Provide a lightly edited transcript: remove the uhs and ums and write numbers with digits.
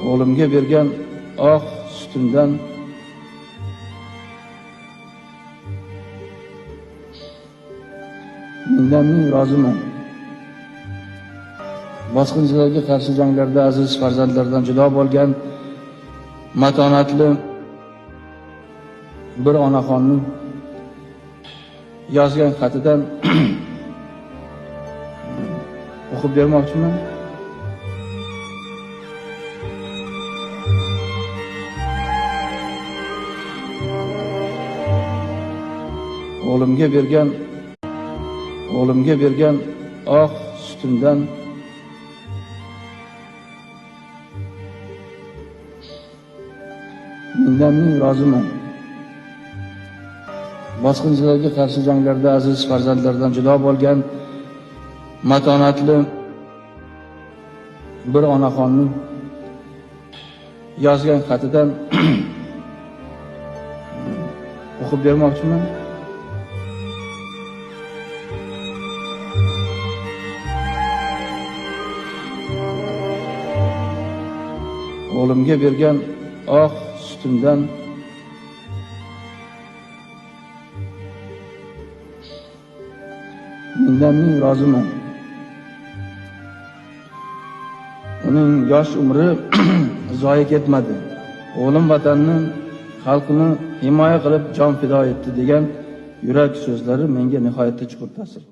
O'g'limga bergan oq sutimdan mingdan ming roziman. Bosqinchilarga qarshi janglarda aziz farzandlardan judo bo'lgan matonatli bir onaxonning yozgan xatidan o'qib bermoqchiman. O'g'limga bergan oq sutimdan mingdan ming roziman. Bosqinchilarga qarshi janglarda aziz farzandlardan judo bo'lgan matonatli bir onaxonning yozgan xatidan o'qib bermoqchiman. O'g'limga bergan oq sutimdan mingdan ming roziman. Uning yosh umri zoya ketmadi. O'g'lim vatanni, xalqini himoya qilib jon fido etdi degan yurak so'zlari menga nihoyatda chuqur ta'sir